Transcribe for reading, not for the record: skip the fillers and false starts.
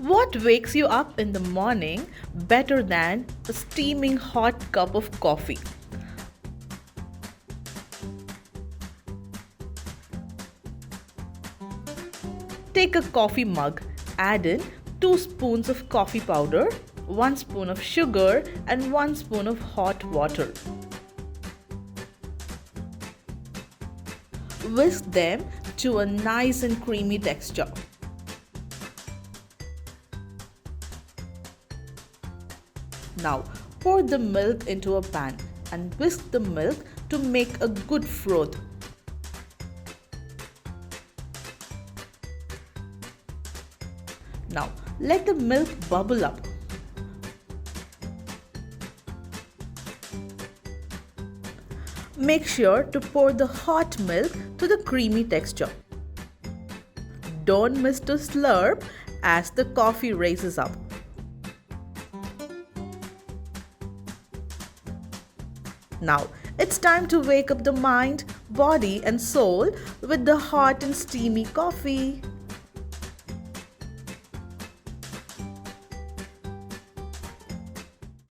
What wakes you up in the morning better than a steaming hot cup of coffee? Take a coffee mug, add in 2 spoons of coffee powder, 1 spoon of sugar, and 1 spoon of hot water. Whisk them to a nice and creamy texture. Now pour the milk into a pan and whisk the milk to make a good froth. Now let the milk bubble up. Make sure to pour the hot milk to the creamy texture. Don't miss to slurp as the coffee rises up. Now it's time to wake up the mind, body and soul with the hot and steamy coffee.